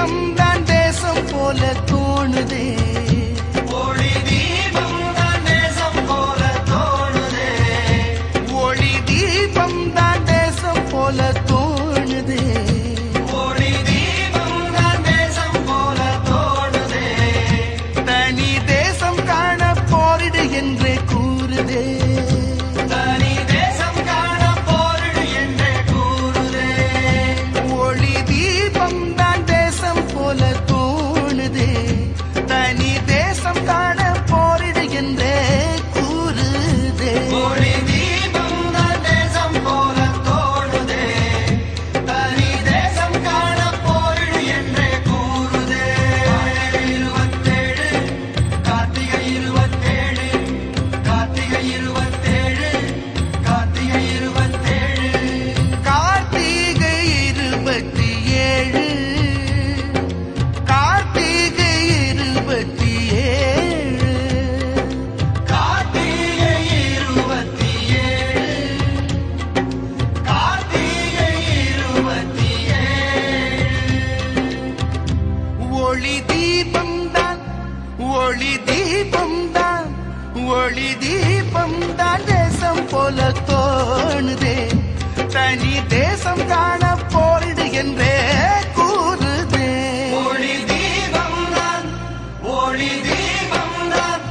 தீபம் தான் தேசம் போல தோணுதே, ஒளி தீபம் தான் தேசம் போல தோணுதே, ஒளி தீபம் தான் தேசம் போல தோணுதே, ஒளி தீபம் தான் தேசம் போல தோணுதே, தனி தேசம் காண போரிடு என்றே கூறுதே, தனி தேசம் காண போரிடு என்றே கூறுதே, ஒளி தீபம் தான் தேசம் போல தோணுதே, தனி தேசம் காண போரிடு என்றே கூறுதே, ஒளி தீபம் தான் தேசம் போல தோணுதே, தனி தேசம் காண போரிடு என்றே கூறுதே. கார்த்திகை 27 கார்த்திகை 27 கார்த்திகை 27 கார்த்திகை 27 கார்த்திகை 27 கார்த்திகை 27 கார்த்திகை 27 ஒளி தீபம் தான் ஒளி தீபம் தான் ஒளி தீபம் தான் தேசம் போல தோணுதே, தனி தேசம் காண போரிடு என்றே கூறுதே, ஒளி தீபம் தான் ஒளி தீபம் தான்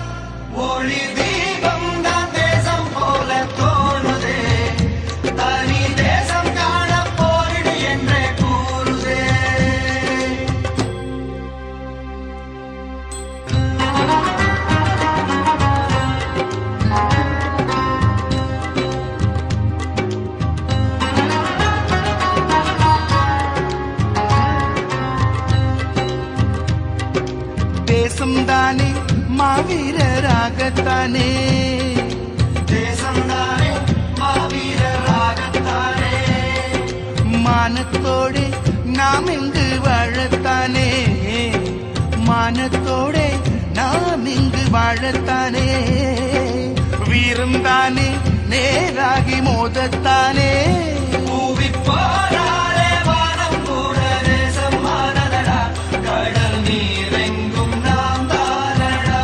ஒளி தீபம் தான் தேசம் போல தோணுதே, தனி தேசம் காண போரிடு என்றே கூறுதே. தேசம் தானே மாவீரராகத்தானே, தேசம் தானே மாவீரராகத்தானே, மானத்தோடு நாம் இங்கு வாழத்தானே, மானத்தோடு நாம் இங்கு வாழத்தானே, வீரம் தானே நேராகி மோதத்தானே, பூவி போராளே வானம் கூட தேசம் மானதடா, கடல் நீரெங்கும் நாம் தானடா,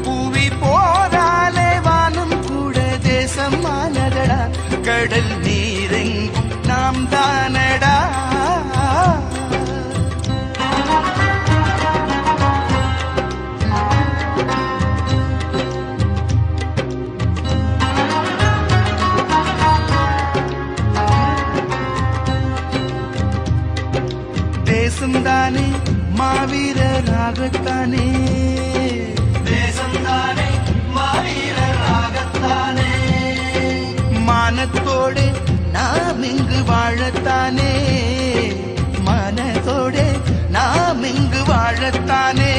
பூவி போராலே வானம் கூட தேசம் மானதடா, கடல் நீரெங்கும் நாம் தானடா. தேசம் தானே மாவீரராகத்தானே, தேசம் தானே மாவீரராகத்தானே, மானத்தோடு நாம் இங்கு வாழத்தானே, மானத்தோடு நாம் இங்கு வாழத்தானே,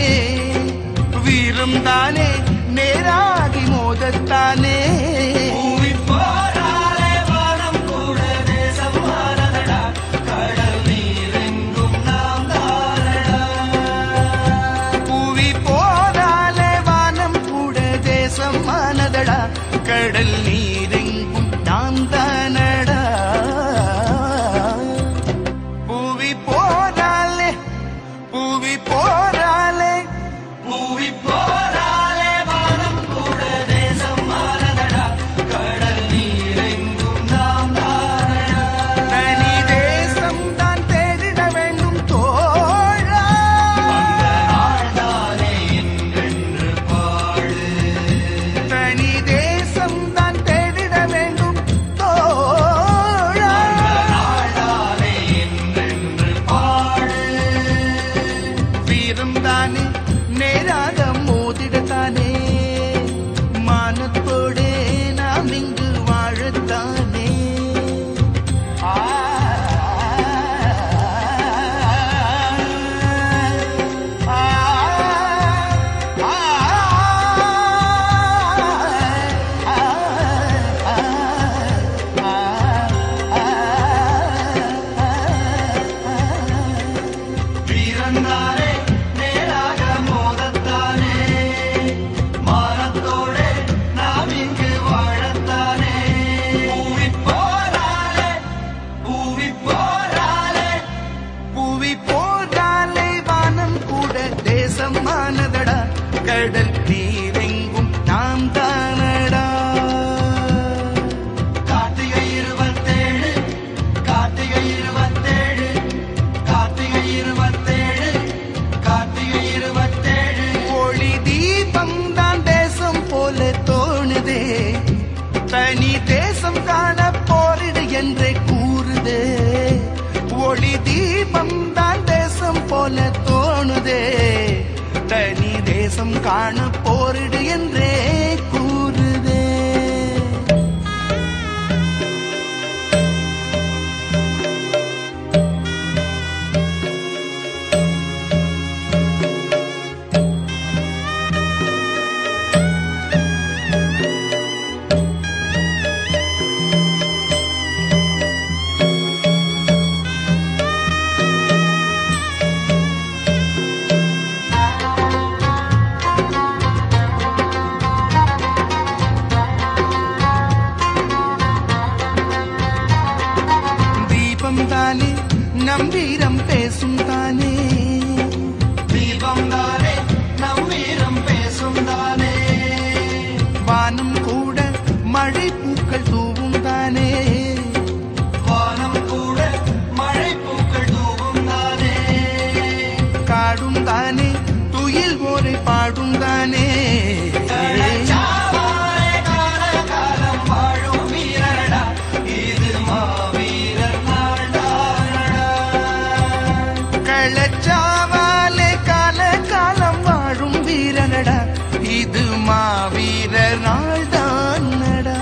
வீரம் தானே நேராகி மோதத்தானே, பூவி போராளே வானம் கூட தேசம் மானதடா, கடல் நீரெங்கும் நாம் தானடா, பூவி போராலே வானம் கூட தேசம் மானதடா, கடல் நீரெங்கும் நாம் தானடா, பூவி போராலே பூவி போராலே பூவி போராளே வானம் கூட தேசம் மானதடா, கடல் நீரெங்கும் நாம் தானடா. கார்த்திகை 27 கார்த்திகை 27 கார்த்திகை 27 கார்த்திகை 27 ஒளி தீபம் தான் தேசம் போல தோணுதே, தனி தேசம் காண போரிடு என்றே கூறுதே. ஒளி தீபம் தான் தேசம் போல தோணுதே, தனி தேசம் காண போரிடு என்றே கூறுதே. தானே நம் வீரம் பேசும் தானே, தீபம் தானே நம் வீரம் பேசும் தானே. வானம் கூட மழை பூக்கள் தூவும் தானே, வானம் கூட மழை பூக்கள் தூவும் தானே. காடும் தானே துயில் ஓரை பாடும் தானே. கள்ளச்சாவாலே கால காலம் வாழும் வீரனடா, இது மாவீரர் நாள் தானடா.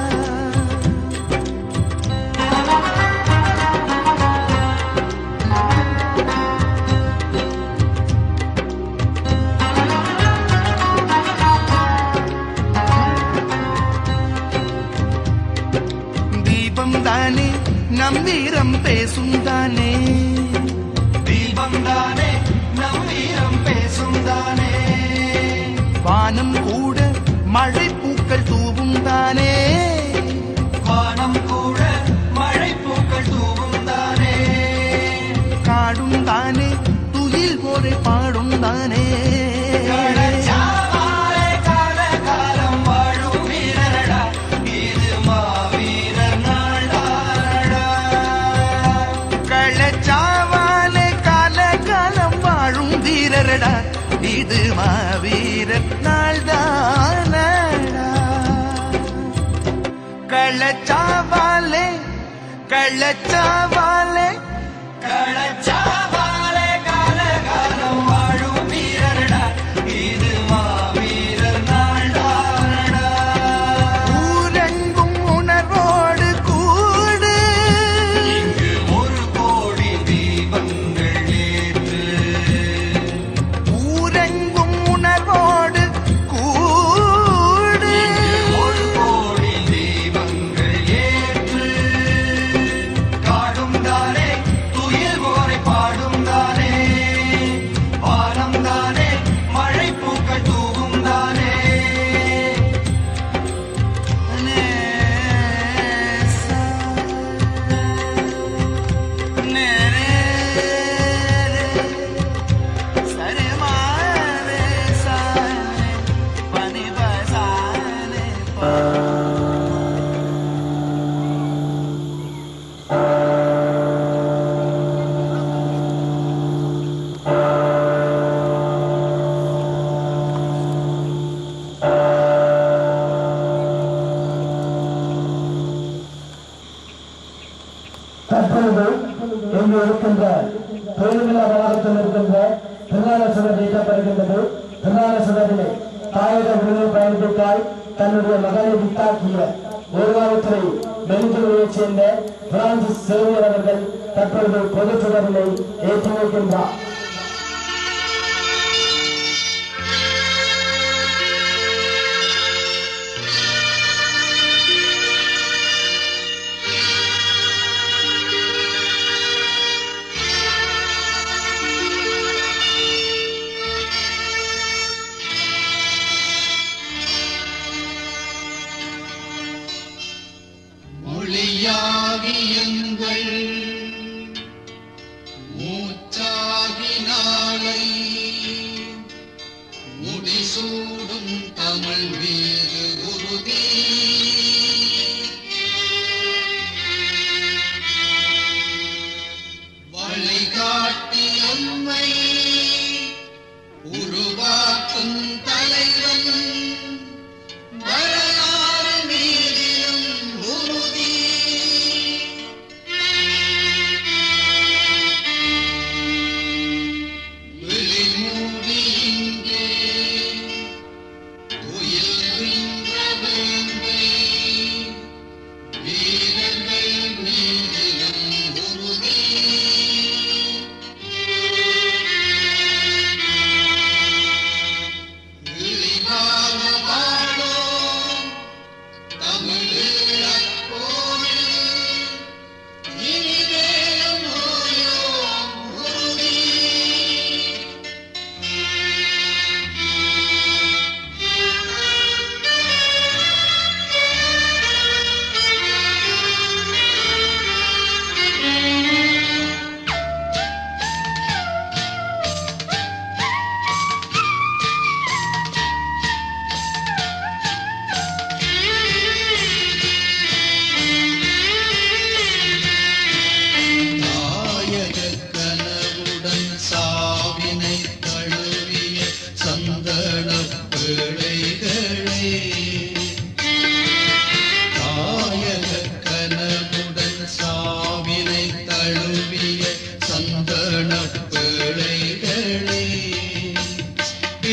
தீபம் தானே நம் வீரம் பேசும் தானே, தீபம் தானே நம் வீரம் பேசும் தானே. வானம் கூட மழை பூக்கள் தூவும் தானே, வானம் கூட மழை பூக்கள் தூவும் தானே. காடும் தானே துயில் ஓரை பாடும் தானே. கள்ளச்சாவாலே கால காலம் வாழும் வீரனடா, இது மாவீரர் நாள் தானடா. கள்ளச்சாவாலே கால காலம் வாழும் வீரரடா, இது மாவீரர் நாள் தானடா. கள்ளச்சாவாலே கள்ளச்சாவாலே கள்ளச்சாவாலே கால காலம் வாழும் வீரனடா, இது மாவீரர் நாள் தானடா. ஊரெங்கும் உணர்வோடு கூடு, இங்கு 1 கோடி தீபங்கள் ஏற்று. ஊரெங்கும் உணர்வோடு கூடு, 1 கோடி தீபங்கள் ஏற்று. காடும் தானே துயில் ஓரை பாடும் தானே. வானம் தானே மழை பூக்கள் தூவும் தானே. நேசா, நேரே, சரி மாரே சானே, பனி பசானே பா. தற்பொழுது இங்கு இருக்கின்ற தொழில்நுட்ப வளாகத்தில் இருக்கின்ற திருநாள சுவர் நீக்கப்படுகின்றது. திருநாள சுவரிலே தாயக விடுதலை பயணத்திற்காய் தன்னுடைய மகனை வித்தாக்கிய ஊர்காவத்துறை பெருந்துறையைச் சேர்ந்த பிரான்சிஸ் சேவியர் அவர்கள் தற்பொழுது பொது சுவரினை ஏற்றி வைக்கின்றார். மொழியாகி எங்கள் மூச்சாகி முடிசூடும் தமிழ் மீது உறுதி வழிகாட்டி நம்மை உருவாக்கும் தலைவன் வரலாறு மீதிலும் உறுதி விழிமூடி இங்கே துயில்கின்ற வேங்கை வீரர்கள் மீதிலும் உறுதி விழிகால வாழோம் தமிழீழப் போரில் இனிதேனும் ஓயோம் உறுதி தாயகக் கனவுடன் சாவினை தழுவிய சந்தனப் பிள்ளைகளே தாயகக் கனவுடன் சாவினை தழுவிய சந்தனப் பிள்ளைகளே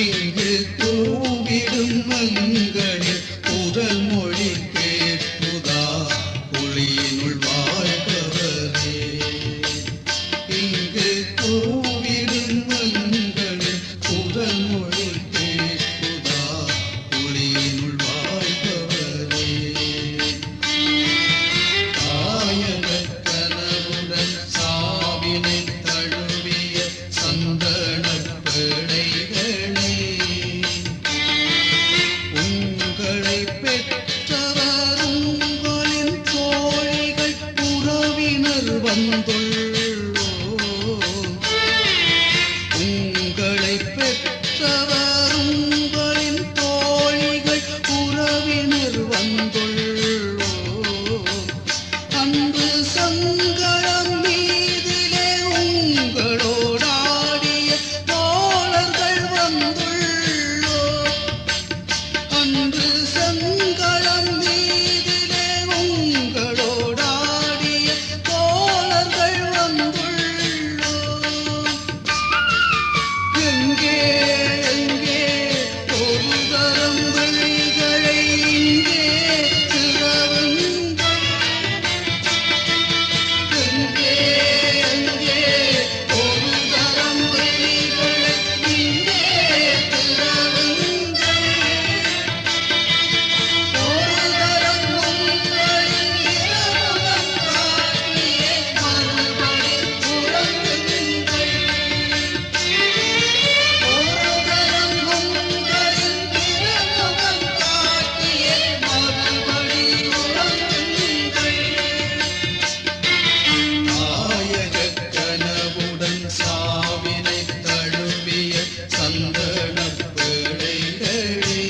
இங்கு கூவிடும் மங்களில் குரல் மொழி கேட்புதா ஒளியினுள் வாழ்பவரே இங்கு கூவிடும் மங்களில் குரல் மொழி கேட்புதா ஒளியினுள் வாழ்பவரே தாயகக் கனவுடன் சாவினை தழுவிய சந்தனப் பிள்ளைகளே உங்களை பெற்றவர் உங்களின் தோழிகள் உறவினர் வந்துள்ளோம் உங்களை பெற்றவர் உங்களின் தோழிகள் உறவினர் வந்துள்ளோம் அன்று சங்கடம் மீதிலே உங்களோடாடிய தோழர்கள் வந்துள்ளோம் அன்று சங்கடம் மீதிலே உங்களோடாடிய தோழர்கள் வந்துள்ளோம் எங்கே எங்கே ஒரு தரம் வழிகளை இங்கே திறவுங்கள் எங்கே எங்கே ஒரு தரம் வழிகளை இங்கே திறவுங்கள் ஒரு தரம் உங்களின் இரவுகள் காட்டியே மறுபடி உறங்குங்கள் ஒரு தரம் உங்களின் இரவுகள் காட்டியே மறுபடி உறங்குங்கள் தாயகக் கனவுடன் சாவினை தழுவிய சந்தனப் பிள்ளைகளே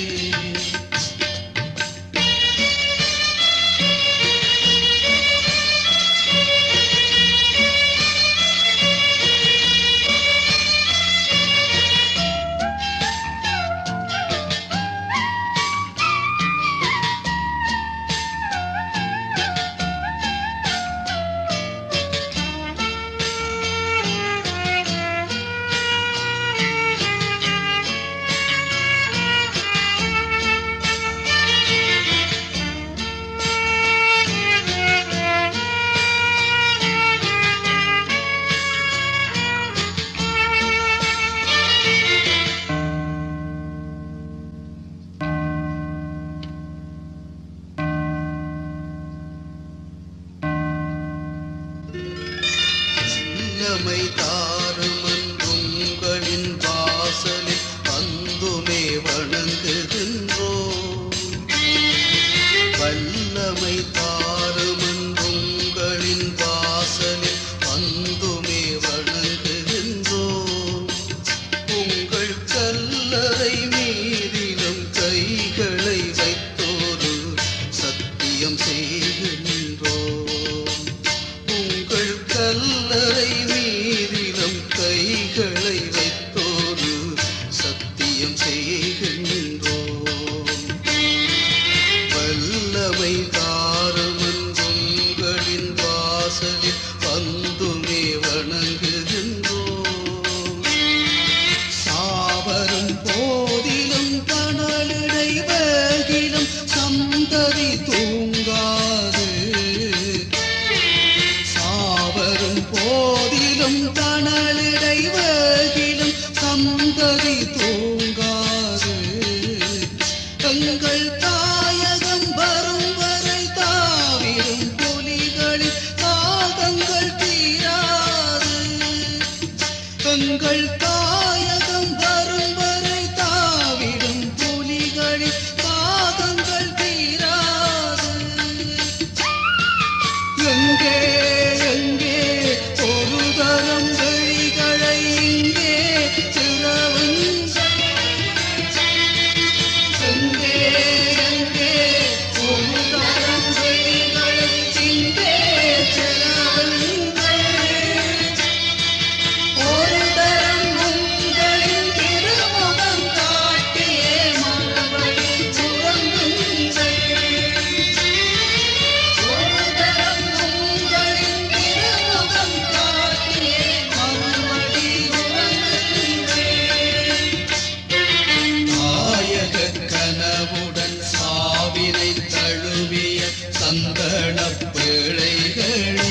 இளமை தாருமன் உங்களின் வாசலில் வந்துமே வணங்குகின்றோம் வல்லமை தாருமன் உங்களின் வாசலில் வந்துமே வணங்குகின்றோம் உங்கள் கல்லறை மீது தங்கள் தாயகம் வரும் வரை தாவிடும் புலிகளின் தாகங்கள் தீராது. தங்கள் தாயகம் வரும் வரை தாவிடும் புலிகளின் தாகங்கள் தீராது. எங்கே எங்கே ஒரு தரம் வெளிகளை இங்கே திறவுங்கள். எங்கே எங்கே ஒரு தரம் வெளிகளை இங்கே திறவுங்கள். ஒரு தரம் உங்களின் திருமுகம் காட்டியே மறுபடி உறங்குங்கள். ஒரு தரம் உங்களின் திருமுகம் காட்டியே மறுபடி உறங்குங்கள். தாயக கனவுடன் சாவினை தழுவிய சந்தனப் பிழைகளே,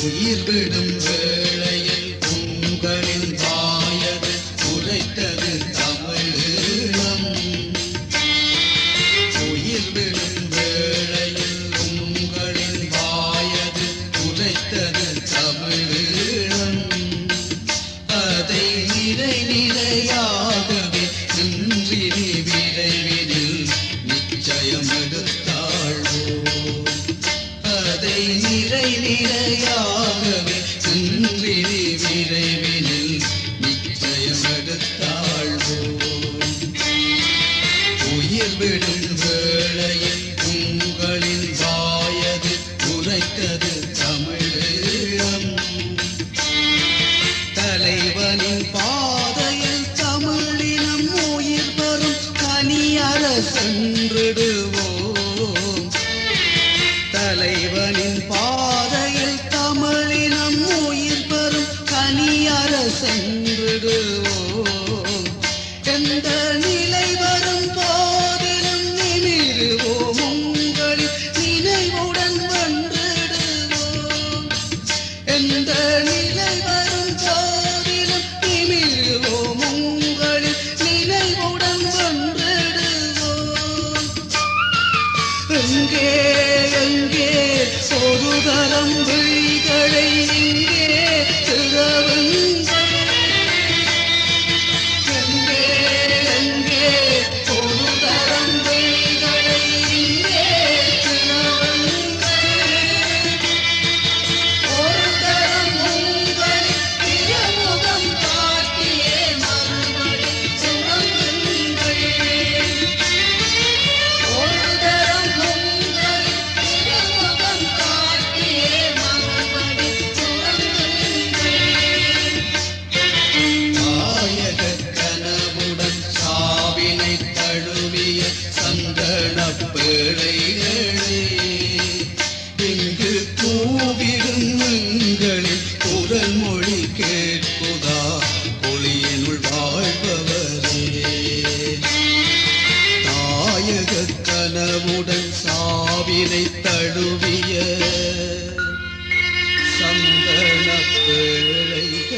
உயிர் விடும் வேளையில் உங்களின் வாயது உரைத்தது தமிழீழம். உயிர் விடும் வேளையில் உங்களின் வாயது உரைத்தது தமிழீழம். அதை நிறை நிறையாகவே இன்றினி விரைவினில் நிச்சயம் எடுத்தாள்வோம். அதை நிறை நிறையாகவே இன்றினி விரைவினில் நிச்சயம் எடுத்தாள்வோம். உயிர் விடும் வேளையில் உங்களின் வாயது உரைத்தது தமிழீழம். தலைவனின் பாதையில் தமிழினம் உயிர் பெறும் தனியர சென்றிடுவோம். தலைவனின் பாதையில் தமிழினம் உயிர் பெறும் தனியர சென்றிடுவோம். எந்த நிலை வரும் போதிலும் நிமிருவோம், உங்களின் நினைவுடன் வென்றிடுவோம். எந்த நிலை வரும் போதிலும் நிமிருவோம், உங்களின் நினைவுடன் வென்றிடுவோம். எங்கே எங்கே ஒரு தரம் விழிகளை இங்கே திறவுங்கள். எங்கே எங்கே ஒரு தரம் விழிகளை இங்கே திறவுங்கள். ஒரு தரம் உங்களின் திருமுகம் காட்டியே மறுபடி உறங்குங்கள். ஒரு தரம் உங்களின் திருமுகம் காட்டியே மறுபடி உறங்குங்கள். தாயக கனவுடன் சாவினை தழுவிய சந்தனப் பிழைகளே, இங்கு கூவிடும் எங்களின் குரல் மொழி கேட்குதா ஒளியினுள் வாழ்பவரே. தாயக கனவுடன் சாவினை தழுவிய சந்தனப் பிழைகளே.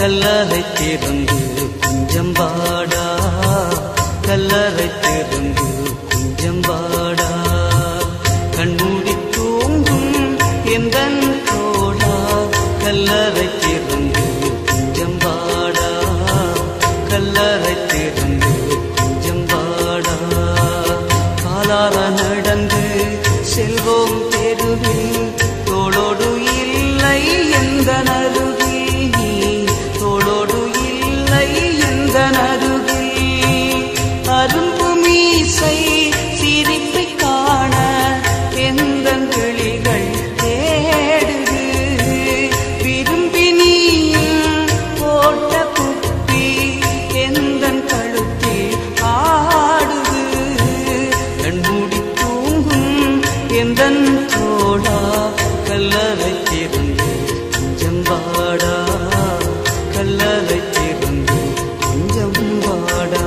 கல்லறை திறந்து கொஞ்சம் வாடா, கல்லறை திறந்து கொஞ்சம் வாடா, கண்மூடி தூங்கும் எந்தன் தோழா, கல்லறை திறந்து கொஞ்சம் வாடா, கல்லறை திறந்து கொஞ்சம் வாடா, காலார நடந்து செல்வோம் தெருவில், தோளோடு இல்லை எந்த நருகில், தோளோடு இல்லை எந்த நருகில், அரும்பு மீசை சிரிப்பை காண எந்தன் கிளிகள் தேடுது, விரும்பி நீயும் போட்ட குப்பி எந்தன் கழுத்தில் ஆடுது, கண்மூடி தூங்கும் எந்தன் தோழா, கல்லறை திறந்து கொஞ்சம் வாடா, கல்லறை திறந்து கொஞ்சம் வாடா.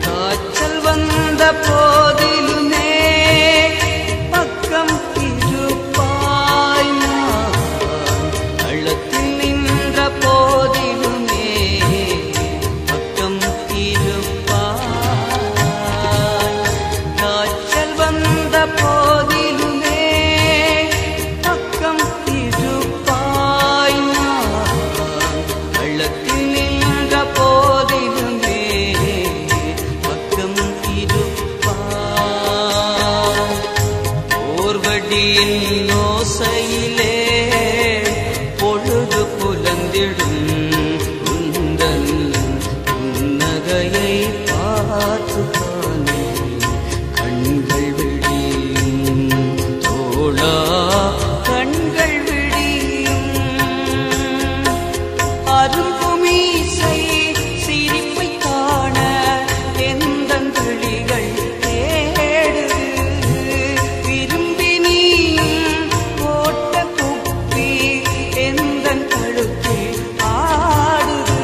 காய்ச்சல் வந்த போதிலுமே பக்கம் இருப்பாய் நான், கள்ளத்தில் நின்ற போதிலுமே பக்கம் இருப்பாய், காய்ச்சல் வந்த போதிலுமே பக்கம் இருப்பாய் நான், கள்ளத்தில் நின்ற போதிலுமே பக்கம் இருப்பாய், ஓர்வடியின் ஓசையிலே பொழுது புலந்திடும் உந்தன் புன்னகையை பார்த்து தானே கண்கள் விடியும் தோழா, கண்கள் விடியும், அரும்பு மீசை சிரிப்பை காண எந்தன் கிளிகள் தேடுது, விரும்பி நீயும் போட்ட குப்பி எந்தன் கழுத்தில் ஆடுது.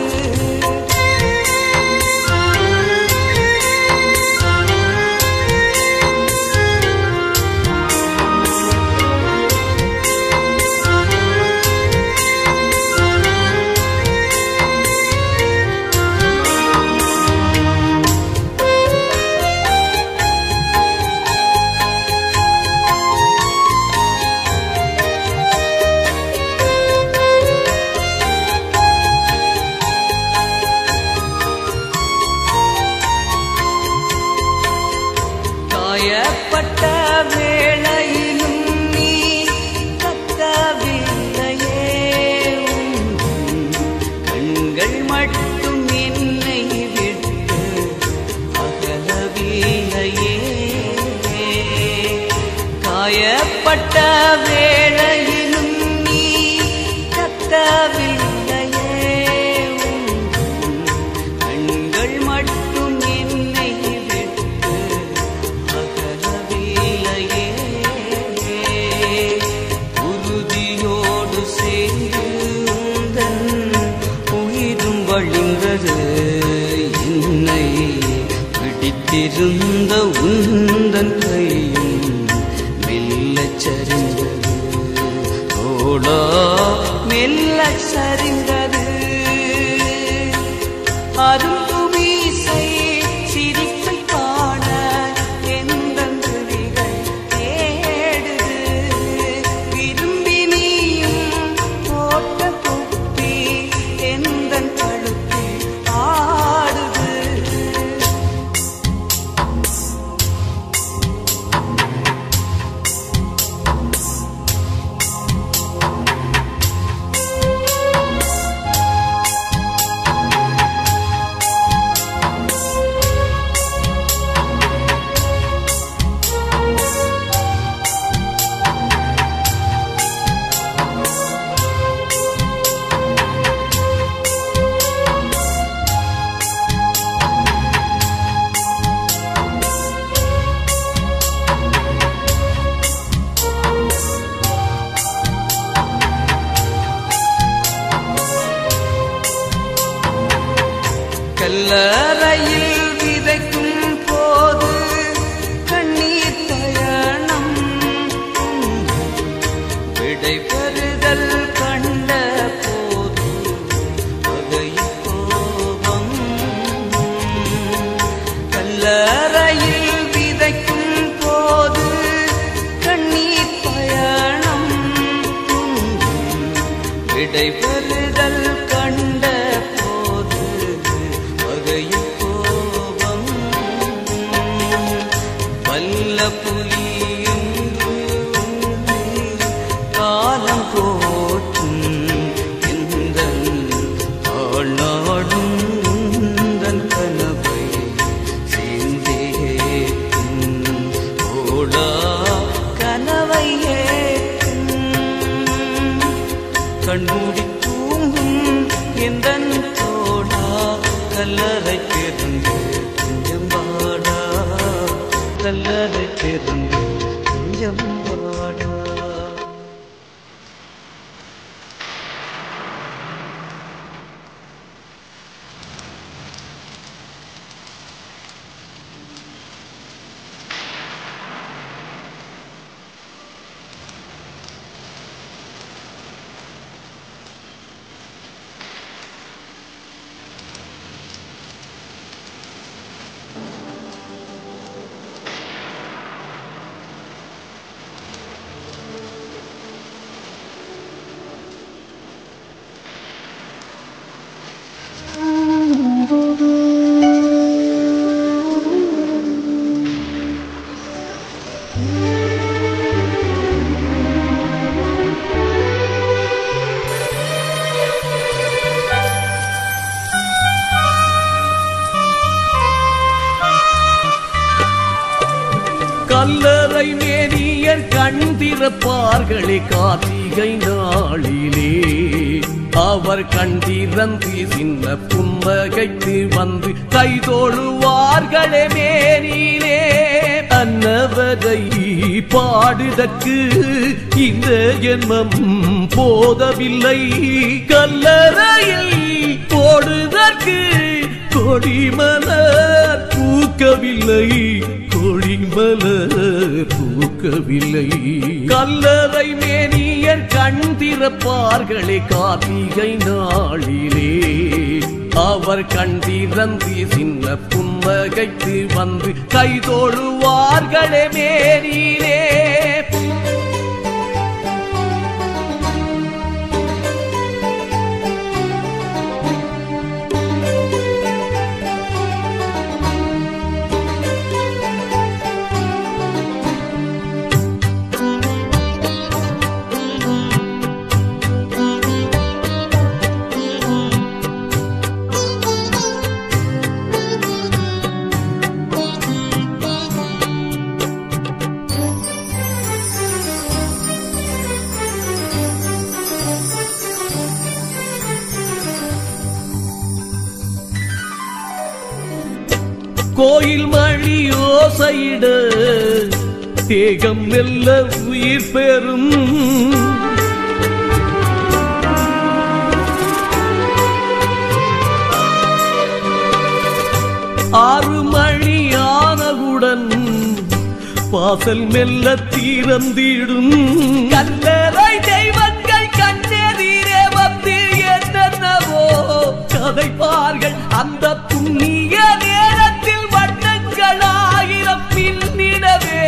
காயப்பட்ட வேளையிலும் நீ கத்தவில்லையே, கண்கள் மட்டும் என்னை விட்டு அகலவில்லையே, காயப்பட்ட வேளையிலும் நீ கத்தவில்லையே, கண்கள் மட்டும் என்னை விட்டு அகலவில்லையே, உறுதியோடு சேர்ந்து உந்தன் உயிரும் வழிந்தது, என்னை பிடித்திருந்த உந்தன் கையும் மெல்லச் சரிந்தது தோழா, மெல்லச் சரிந்தது, அரும்பு மீசை சிரிப்பை காண எந்தன் கிளிகள் தேடுது, விரும்பி நீயும் போட்ட குப்பி எந்தன் கழுத்தில் ஆடுது. கல்லறையில் விதைக்கும் போது கண்ணீர் பயணம் விடைபெறுதல் கண்ட போது வகையில் கோபம் வல்ல புலியும் காலம் போற்றும் இந்த ஆளாடும் தன் கனவை சேர்ந்தேற்றும் ஓடா கனவை கண்மூடி தூங்கும் எந்தன் தோடா கல்லறை பிறந்து கொஞ்சம் வாடா கல்லறை பிறந்து கொஞ்சம் வாடா. கல்லறை மேனியர் கண்டிருப்பார்களே கார்த்திகை நாளிலே அவர் கண்டிரந்து சின்ன புன்னகைத்து வந்து கைதோழுவார்களே மேனிலே அன்னவரை பாடுதற்கு இந்த ஜென்மம் போதவில்லை கல்லறையில் போடுதற்கு கொடிமலர் பூக்கவில்லை கொடிமலர் பூக்கவில்லை கல்லறை மேனியர் கண்டிருப்பார்களே கார்த்திகை நாளிலே அவர் கண்டிரந்து சின்ன புன்னகைத்து வந்து கைதோழுவார்களே மேனிலே கோயில் மணி ஓசையிட தேகம் மெல்ல உயிர் பெறும் ஆறு மணி ஆனவுடன் வாசல் மெல்ல திறந்திடும் கல்லறை தெய்வங்கள் கண்ணெதிரே வந்து என்னென்னவோ கதைப்பார்கள் அந்த புண்ணிய நேரத்தில் வண்ணங்கள் ஆயிரம் பின்னிடவே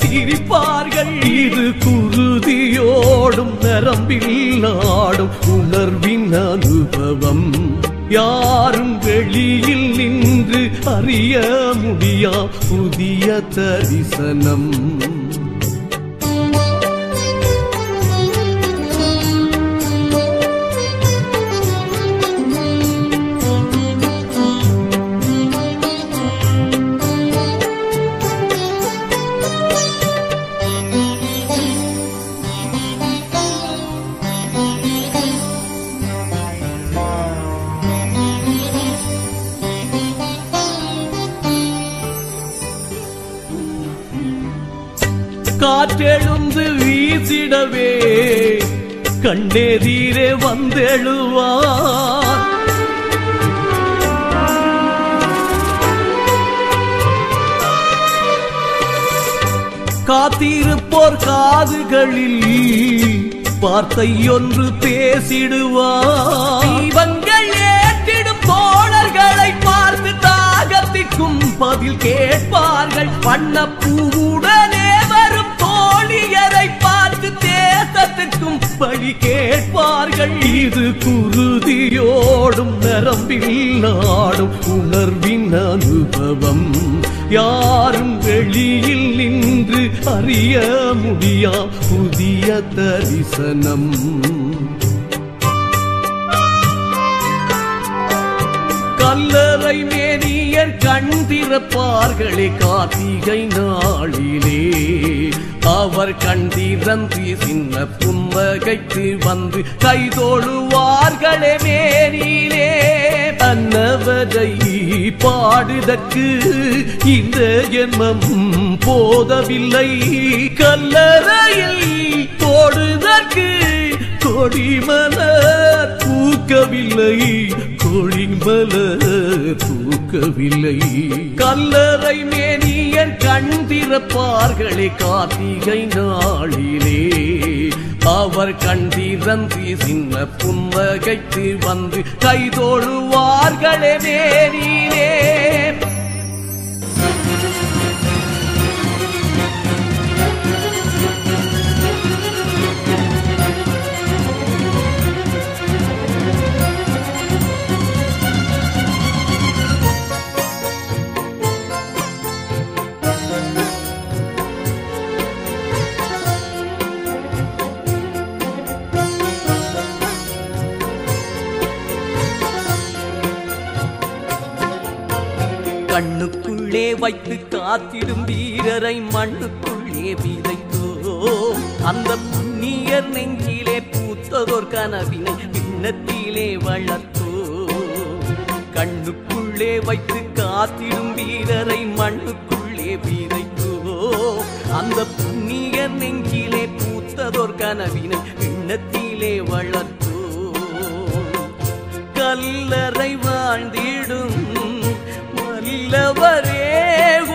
சிரிப்பார்கள் இது குருதியோடும் நரம்பில் ஆடும் உணர்வின் அனுபவம் யாரும் வெளியில் நின்று அறிய முடியா புதிய தரிசனம் காற்றெழுந்து வீசிடவே கண்ணெதிரே வந்தெழுவார் காத்திருப்போர் காதுகளில் வார்த்தை ஒன்று பேசிடுவார் தீபங்கள் ஏற்றிடும் தோழர்களை பார்த்து தாகத்தில் பாட்டுக்கும் பதில் கேட்பார்கள். வண்ணப்பூவுடனே வரும் தோழியரை பார்த்து தேசத்துக்கும் பழி கேட்பார்கள். இது குருதியோடும் நரம்பில் நாடும் உணர்வின் அனுபவம். யாரும் வெளியில் நின்று அறிய முடியா புதிய தரிசனம். கல்லறை மேனியர் கண் திறப்பார்களே கார்த்திகை நாளிலே. அவர் கண் திறந்து சின்ன புன்னகைத்து வந்து கைதோழுவார்களே மேனிலே. அன்னவரை பாடுதற்கு இந்த ஜென்மம் போதவில்லை. கல்லறையில் போடுதற்கு கொடிமலர் பூக்கவில்லை. கொடிமலர் பூக்கவில்லை. கல்லறை மேனியர் கண் திறப்பார்களே கார்த்திகை நாளிலே. அவர் கண் திறந்து சின்ன புன்னகைத்து வந்து கைதோழுவார்களே மேனிலே. கண்ணுக்குள்ளே வைத்து காத்திடும் வீரரை மண்ணுக்குள்ளே விதைத்தோ. அந்த புண்ணியர் நெஞ்சிலே பூத்ததோர் கனவினை விண்ணத்திலே வளர்த்தோ. கண்ணுக்குள்ளே வைத்து காத்திடும் வீரரை மண்ணுக்குள்ளே விதைத்தோ. அந்த புண்ணியர் நெஞ்சிலே பூத்ததோர் கனவினை விண்ணத்திலே வளர்த்தோ. கல்லறை வாழ்ந்திடும் வல்லவரே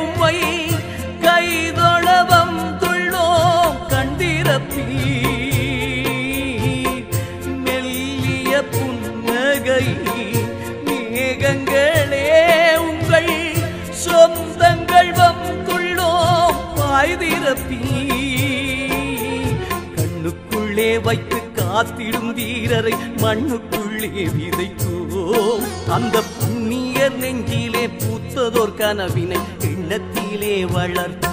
உம்மை கைதொழவம் துள்ளோம் கண்டிரப்பீ. மெல்லிய புன்னகை மேகங்களே உங்கள் சொந்தங்கள் வந்துள்ளோம் வாய்திரப்பீ. கண்ணுக்குள்ளே வைத்து காத்திடும் வீரரை மண்ணுக்குள்ளே விதைத்தோம். அந்த புண்ணியர் நெஞ்சிலே பூத்ததோர் கனவினை எண்ணத்திலே வளர்த்தோம்.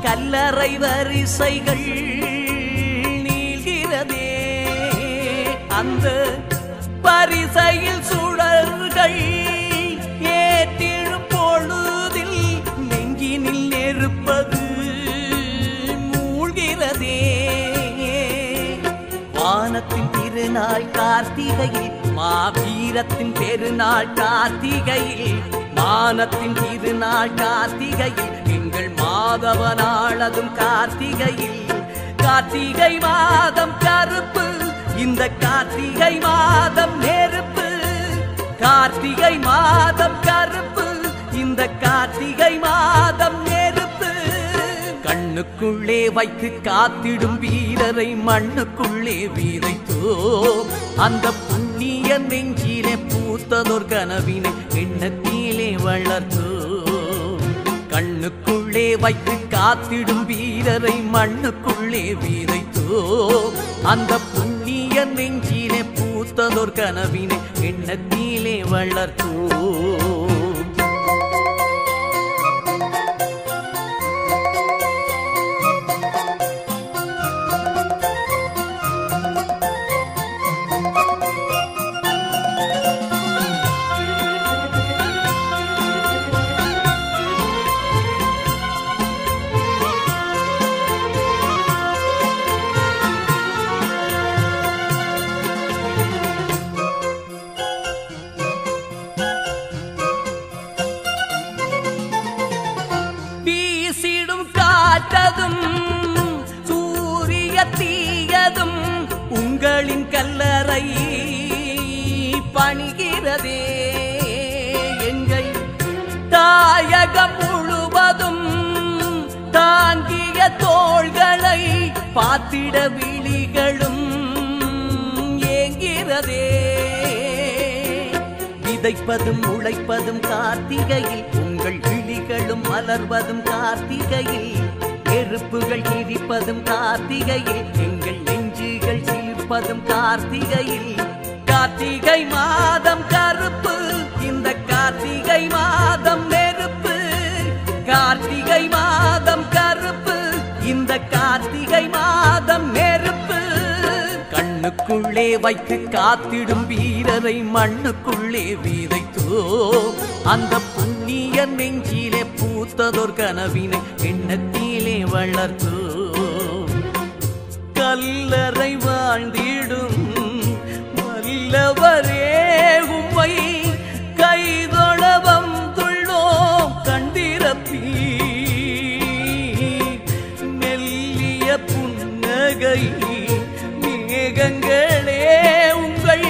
கல்லறை வரிசைகள் நீள்கிறதே. அந்த பரிசையில் சுடர்கள் ஏற்றிடும் பொழுதில் நெஞ்சினில் நெருப்பது மூழ்கிறதே. வானத்தின் திருநாள் கார்த்திகையில் மாவீரத்தின் பெருநாள் கார்த்திகையில். வானத்தின் திருநாள் கார்த்திகையில் எங்கள் மாதவனாளதும் கார்த்திகையில். கார்த்திகை மாதம் கருப்பு இந்த கார்த்திகை மாதம் நெருப்பு. கார்த்திகை மாதம் கருப்பு இந்த கார்த்திகை மாதம் நெருப்பு. கண்ணுக்குள்ளே வைத்து காத்திடும் வீரரை மண்ணுக்குள்ளே விதைத்தோ. அந்த புண்ணிய நெஞ்சிலே பூத்ததோர் கனவினை எண்ணத்திலே வளர்த்தோ. கண்ணுக்குள்ளே வைத்து காத்திடும் வீரரை மண்ணுக்குள்ளே விதைத்தோ. அந்த புண்ணிய நெஞ்சிலே பூத்ததோர் கனவினை எண்ணத்திலே வளர்த்தோ. காற்றதும் சூரிய தீயதும் உங்களின் கல்லறை பணிகிறதே. எங்கள் தாயகம் முழுவதும் தாங்கிய தோள்களை பார்த்திட விழிகளும் ஏங்கிறதே. விதைப்பதும் உழைப்பதும் கார்த்திகையில், உங்கள் விழிகளும் மலர்வதும் கார்த்திகையில். நெருப்புகள் எரிப்பதும் கார்த்திகையில், எங்கள் நெஞ்சுகள் சிலிர்ப்பதும் கார்த்திகையில். கார்த்திகை மாதம் கருப்பு, இந்த கார்த்திகை மாதம் நெருப்பு. கார்த்திகை மாதம் கருப்பு, இந்த கார்த்திகை மாதம் நெருப்பு. கண்ணுக்குள்ளே வைத்து காத்திடும் வீரரை மண்ணுக்குள்ளே விதைத்தோ. அந்த புண்ணிய நெஞ்சிலே பூத்ததோர் கனவினை எண்ணத்திலே வளர்த்தோ. கல்லறை வாழ்ந்திடும் வல்லவரே உம்மை கைதொழ வந்துள்ளோம் கண்டிரப்பி. மெல்லிய புன்னகை மேகங்களே உங்கள்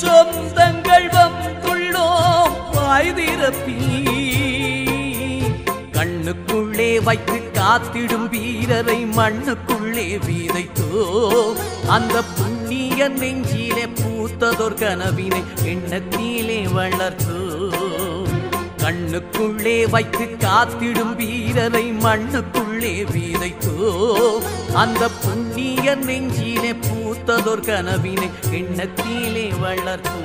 சொந்தங்கள் வந்துள்ளோம் வாய்திரப்பி. கண்ணுக்குள்ளே வைத்து காத்திடும் வீரரை மண்ணுக்குள்ளே விதைத்தோ. அந்த புண்ணிய நெஞ்சிலே பூத்ததோர் கனவினை எண்ணத்திலே வளர்த்தோ. கண்ணுக்குள்ளே வைத்து காத்திடும் வீரரை மண்ணுக்குள்ளே விதைத்தோ. அந்த புண்ணிய நெஞ்சிலே பூத்ததோர் கனவினை எண்ணத்திலே வளர்த்தோ.